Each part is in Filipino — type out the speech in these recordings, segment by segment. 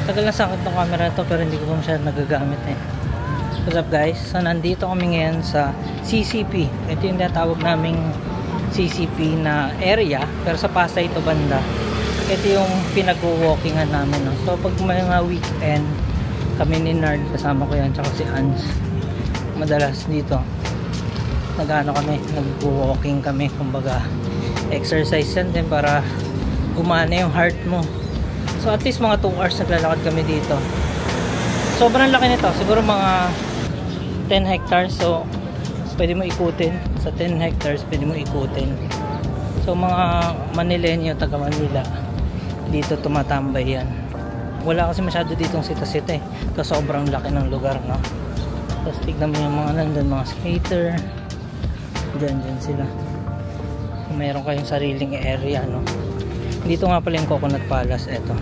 Tagal na sa akin itong camera na to pero hindi ko pa masyadong nagagamit eh. What's up guys? So nandito kami ngayon sa CCP. Ito yung tinatawag naming CCP na area, pero sa Pasay ito banda. Ito yung pinag-walkingan namin, no? So pag may mga weekend kami ni Nard, kasama ko yan, tsaka si Ans, madalas dito nag-ano kami, nag-walking kami, kumbaga exercise yan din para gumana yung heart mo. So at least mga 2 hours naglalakad kami dito. Sobrang laki nito, siguro mga 10 hectares. So pwede mo ikutin, sa 10 hectares pwede mo ikutin. So mga Manileño, taga Manila, dito tumatambay yan. Wala kasi masyado ditong sita-sita eh, kasi sobrang laki ng lugar, no? Tapos tignan mo yung mga nandun, mga skater, dyan sila. Mayroon kayong sariling area, no? Dito nga pala yung Coconut Palace. Eto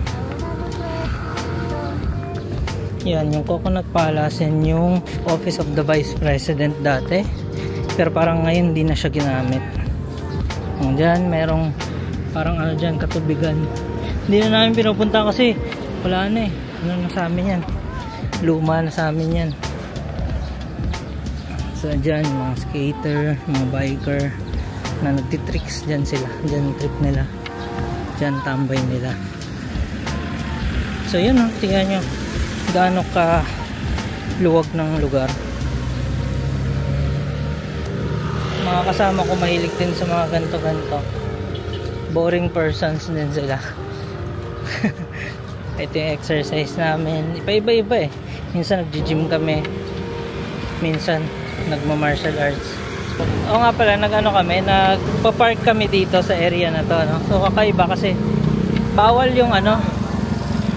yan yung Coconut Palace, yan yung Office of the Vice President dati, pero parang ngayon hindi na siya ginamit. Dyan merong parang ano dyan, katubigan. Hindi na namin pinupunta kasi wala na eh, ano na sa amin yan, luma na sa amin yan. So dyan mga skater, mga biker na nagtitricks, dyan sila, dyan trip nila, dyan tambay nila. So yun, tingnan nyo gaano ka luwag ng lugar. Mga kasama ko mahilig din sa mga ganto-ganto, boring persons din sila. Ito yung exercise namin, iba-iba eh. Minsan nag-gym kami, minsan nagma-martial arts. O nga pala, nag-ano kami, nagpa-park kami dito sa area na to, no? So kakaiba kasi bawal yung ano,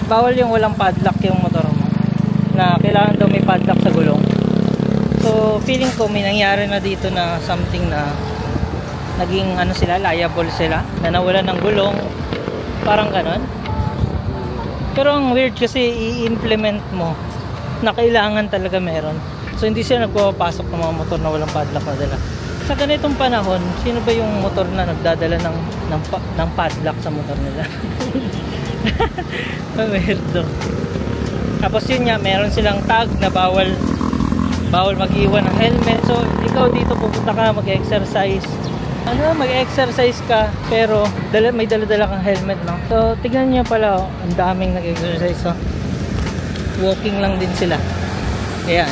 bawal yung walang padlock yung motor mo, na kailangan daw may padlock sa gulong. So feeling ko may nangyari na dito na something na naging ano sila, liable sila, na nawalan ng gulong, parang ganon. Pero ang weird kasi i-implement mo na kailangan talaga meron. So hindi sila nagpapasok ng mga motor na walang padlock na dala. Sa ganitong panahon, sino ba yung motor na nagdadala ng padlock sa motor nila? Weirdo. Tapos yun nga, meron silang tag na bawal mag-iwan ng helmet. So ikaw dito pupunta ka mag-exercise, mag-exercise ka, pero may dala-dala kang helmet, no? So tignan nyo pala, ang daming nag-exercise, no? Walking lang din sila. Ayan,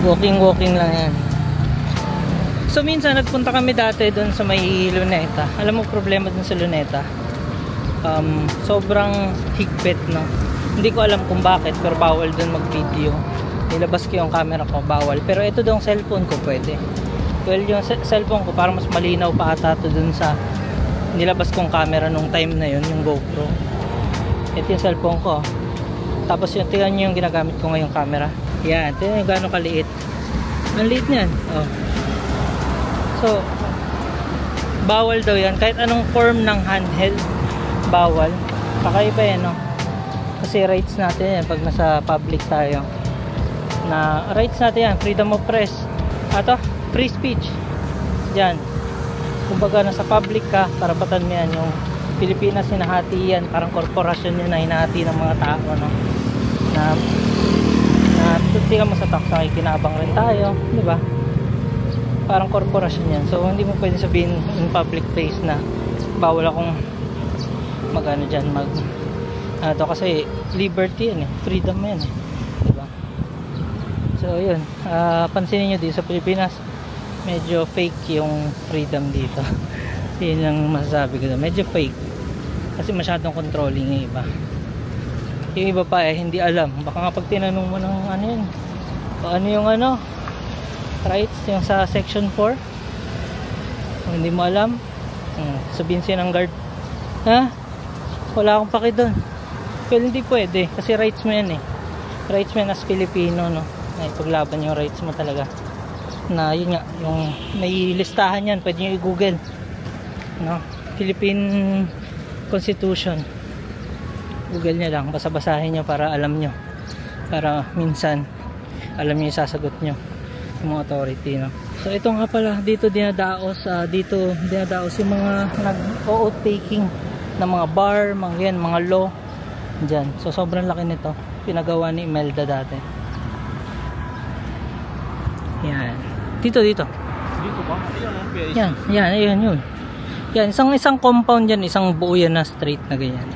walking lang yan. So minsan nagpunta kami dati doon sa may Luneta. Alam mo problema doon sa Luneta, sobrang higpit, no? Hindi ko alam kung bakit, pero bawal doon mag-video. Nilabas ko yung camera ko, bawal. Pero ito daw cellphone ko pwede. Well, yung cellphone ko parang mas malinaw pa ata to dun sa nilabas kong camera nung time na yun, yung GoPro. Ito yung cellphone ko. Tapos yung tingnan nyo yung ginagamit ko ngayong camera. Yan, tingnan nyo gano'ng kaliit. Ang liit niyan. Oh. So bawal daw yan, kahit anong form ng handheld bawal. Kakaiba yan, no? Kasi rights natin yan pag nasa public tayo, na rights natin yan, freedom of press, ato, free speech yan. Kumbaga nasa public ka, karapatan mo yan. Yung Pilipinas, hinahati yan, parang korporasyon yan na hinahati ng mga tao, no? Na tingnan mo sa tax, kinabang rin tayo, di ba? Parang korporasyon yan. So hindi mo pwede sabihin in public place na bawal akong magano dyan, kasi liberty yan eh, freedom yan eh, diba? So yun, pansinin nyo dito sa Pilipinas, medyo fake yung freedom dito. Yun lang masasabi ko, medyo fake kasi masyadong controlling yung iba. Yung iba pa hindi alam, baka nga pag tinanong mo ng ano yun, ano yung ano rights, yung sa section 4, kung hindi mo alam, sabihin siya ng guard, ha? Wala akong paki doon. Well, hindi pwede kasi rights mo yan eh. Rights mo yan as Pilipino, no? Ay, paglaban yung rights mo talaga. Na yun nga, yung may listahan yan, pwede nyo i-google, no? Philippine Constitution. Google nyo lang, basa-basahin nyo para alam nyo. Para minsan alam nyo yung sasagot nyo yung mga authority, no? So ito nga pala, dito dinadaos yung mga nag-oath taking ng mga bar, mga yan, mga law dyan. So sobrang laki nito, pinagawa ni Imelda dati. Yan, dito Dito ba? Ayun ang PIC. yan yun. Yan, isang compound yan, isang buo yan na straight na ganyan.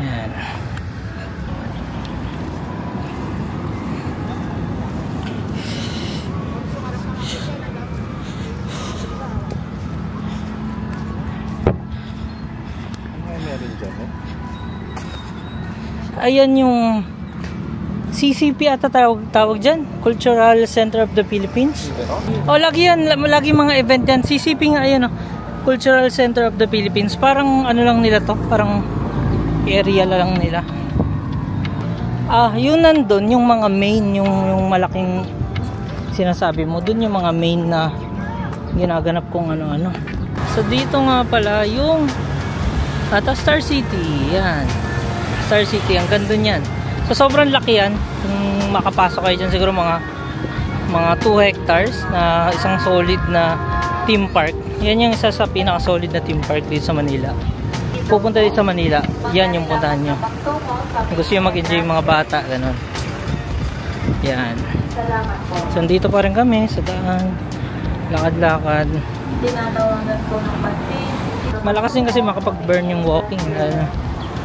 Yan. Ayan yung CCP ata tawag dyan, Cultural Center of the Philippines. Lagi yan, lagi mga event yan. CCP nga, ayan, Cultural Center of the Philippines. Parang ano lang nila to, parang area lang nila. Yun nandun, yung mga main, yung malaking sinasabi mo, dun yung mga main na ginaganap kong ano-ano. So dito nga pala yung Star City, yan. Star City, ang ganda niyan. So sobrang laki yan. Kung makapasok kayo dyan, siguro mga 2 hectares na isang solid na theme park. Yan yung isa sa pinaka solid na theme park dito sa Manila. Pupunta dito sa Manila, yan yung puntahan nyo. Gusto nyo mag-enjoy yung mga bata, ganun. Yan. So dito pa rin kami sa daan, lakad-lakad. Malakas din kasi makapag-burn yung walking.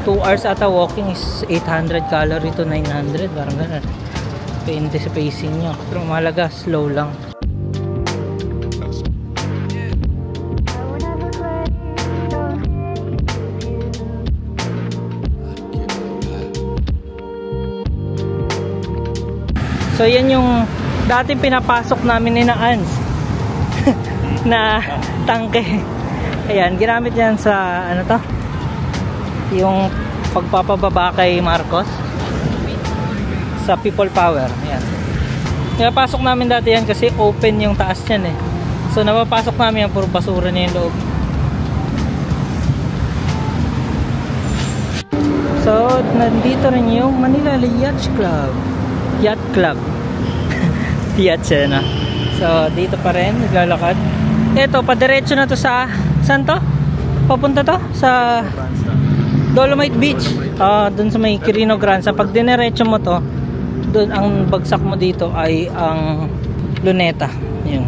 2 hours ata walking is 800 calorie to 900, parang ganun. Depende sa pacing nyo. Pero mahalaga, slow lang. So yan yung dating pinapasok namin ni na Ans na tangke. Ayan, ginamit yan sa ano to, yung pagpapababa kay Marcos sa People Power. Ayan, pinapasok namin dati yan kasi open yung taas yan eh. So napapasok namin yan, puro basura na yung loob. So nandito rin yung Manila Yacht Club Yacht siya na. So dito pa rin naglalakad. Eto, padiretso na to sa saan to? Papunta to sa Dolomite Beach. Doon sa may Quirino Grandstand. Pag dinerecho mo to, doon ang bagsak mo dito ay ang Luneta. Yun.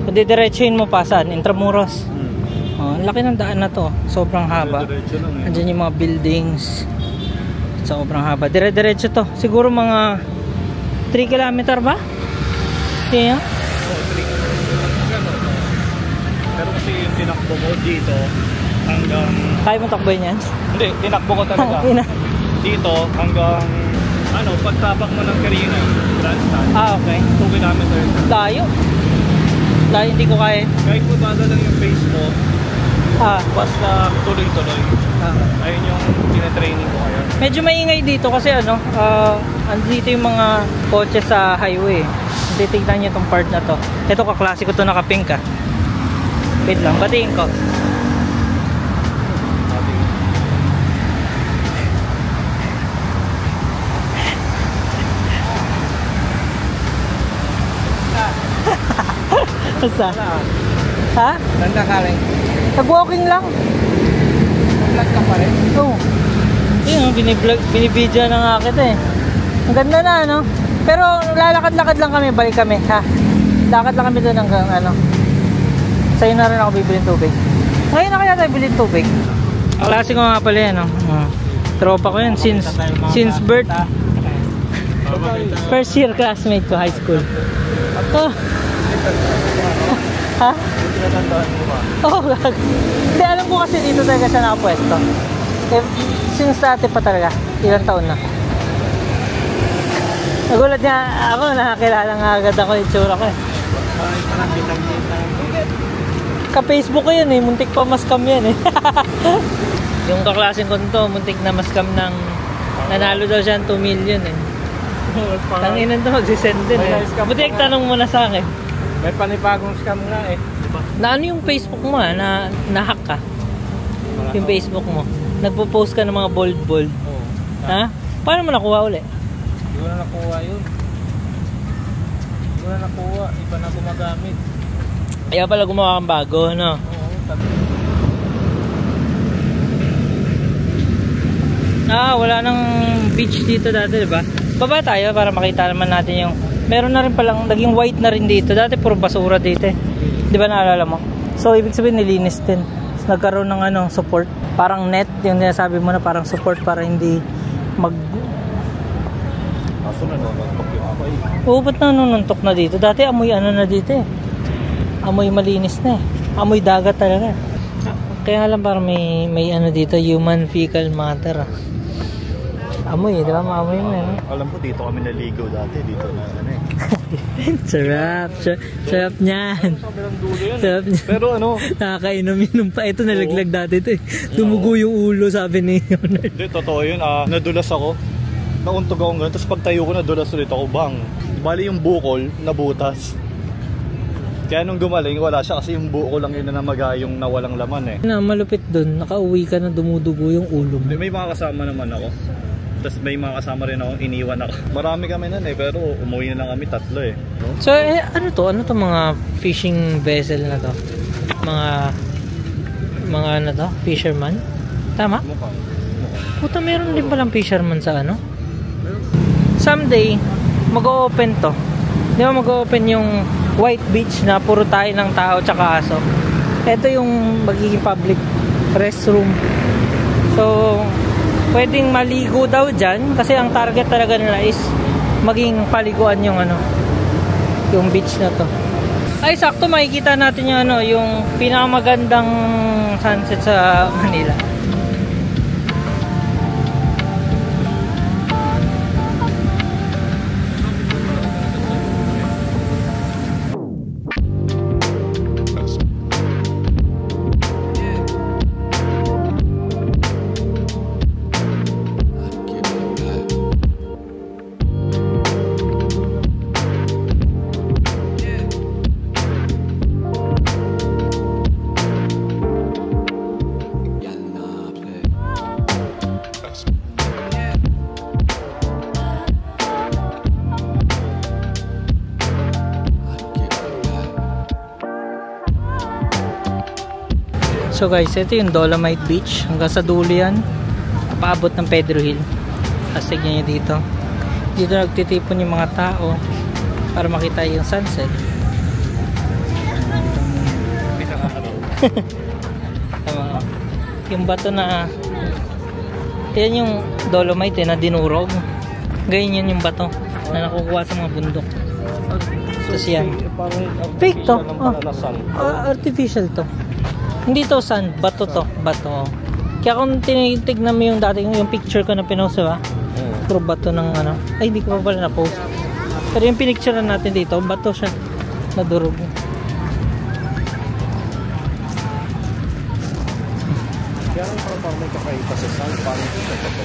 Pag didiretsuhin mo pa saan? Intramuros. Laki ng daan na to. Sobrang haba. Andiyan yung mga buildings. Sobrang haba. Dire-diretso to. Siguro mga 3 kilometer ba? Kaya? Pero kasi yung tinakbo mo dito hanggang... Kaya mo takboy niyan? Hindi, tinakbo ko talaga. Dito hanggang pagtapak mo ng Quirino Grandstand. Okay. 2 kilometers. Layo, hindi ko kaya. Kahit po bada lang yung pace mo, basta tuloy-tuloy. Ayun yung tinatraining ko ngayon. Medyo maingay dito kasi andito yung mga kotse sa highway. Titignan nyo itong part na to. Ito kaklase ko to, naka-pink ka. Wait lang, batiin ko. Basta? Ha? Saan ka rin? Nag-walking lang. Vlog ka pa rin? Oo. Yun, binibidyo na nga kita eh. Ang ganda na, no? Pero lalakad-lakad lang kami, balik kami, ha? Lakad lang kami doon hanggang sa'yo na rin ako bibilin tubig. Ngayon na kaya tayo bilhin tubig. Klase ko nga pala yan, no? Tropa ko yan since birth. First year classmate ko, high school. Ha? Hindi, alam ko kasi dito talaga siya nakapwesto. Since dati pa talaga, ilang taon na. Nagulat niya ako, nakakilala nga agad ako yung tsura ko eh. Ka-Facebook ko yun eh, muntik pa maskam yan eh. Yung kaklaseng ko nito, muntik na maskam ng nanalo daw siya ng 2 million eh. Tanginan to, magsisend din eh. Buti tanong mo na sa akin. May panipagong scam nga eh. Na ano yung Facebook mo na hack ka? Yung Facebook mo. Nagpo-post ka ng mga bold. Ha? Paano mo nakuha uli? Hindi ko na nakuha yun. Iba na gumagamit. Kaya pala gumawa kang bago, no? Oo, Wala nang beach dito dati, diba? Baba tayo para makita naman natin yung... Meron na rin palang, naging white na rin dito. Dati puro basura dito eh. Di ba naalala mo? So, ibig sabihin nilinis din. So, nagkaroon ng support. Parang net, yung sinasabi mo na parang support para hindi mag... Kaso nanununtok yung amoy. Oo, ba't nanununtok na dito? Dati amoy na dito eh. Amoy malinis na eh. Amoy dagat talaga. Kaya lang parang may dito, human fecal matter. Amoy, di ba? Maamoy mo eh. Alam ko dito kami naligo dati. Dito na Sarap. Sarap niyan. Sarap niyan. Pero nakakainom pa. Ito nalaglag dati ito eh. Dumugo yung ulo, sabi ni Leonard. Hindi, totoo yun. Nadulas ako. Nauntog ako ganun. Tapos pagtayo ko, nadulas ulit ako. Bang. Bali yung bukol, nabutas. Kaya nung gumaling, wala siya kasi yung buko lang yun na namaga yung nawalang laman eh. Malupit dun, nakauwi ka na dumudugo yung ulo mo. May mga kasama naman ako. Tapos may mga kasama rin ako, iniwan ako. Marami kami nun eh, pero umuwi na lang kami 3 eh. So ano to mga fishing vessel na to? Mga fisherman? Tama? Mukha. Puta, meron din palang fisherman sa Someday, mag-o-open to. Di ba mag-open yung White Beach na puro tayo ng tao tsaka aso. Ito yung magiging public restroom. So, pwedeng maligo daw dyan kasi ang target talaga nila is maging paliguan yung yung beach na to. Ay, sakto makikita natin yung yung pinakamagandang sunset sa Manila. So guys, ito yung Dolomite Beach. Hanggang sa dulo yan. Paabot ng Pedro Hill. Astig nyo dito. Dito nagtitipon yung mga tao para makita yung sunset. Tama. Yung bato na yan yung Dolomite na dinurog. Ganyan yun yung bato na nakukuha sa mga bundok. Tapos yan. Fake to. Artificial to. Hindi to sand, bato to, bato. Kaya kung tinitignan mo yung dati yung picture ko na pinost, ba? Puro bato ng ay hindi ko pa pala na-post. Pero yung pinicture natin dito, bato siya. Nadurog. Kaya parang may kakaiba sa sand, parang ito sa bato.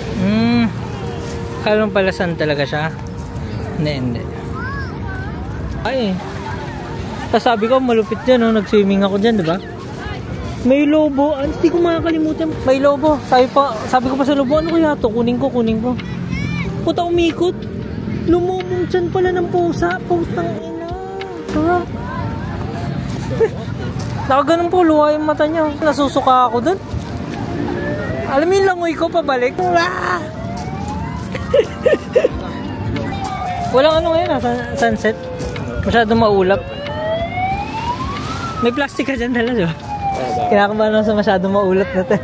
Kalong pala sand talaga siya? Hindi. Ay. Tapos sabi ko, malupit dyan, nag-swimming ako dyan, diba? May lobo. Hindi ko makakalimutan. May lobo. Sabi ko pa sa lobo, ano kaya to? Kunin ko. Puta, umikot. Lumumong dyan pala ng pusa. Putang ina. Sarap. Nakaganon po, luha yung mata niya. Nasusuka ako dun. Alam mo yung langoy ko pabalik. Walang ngayon sunset. Masyadong maulap. May plastic ka dyan dala, diba? Kinakabahan lang sa masyadong maulap na to.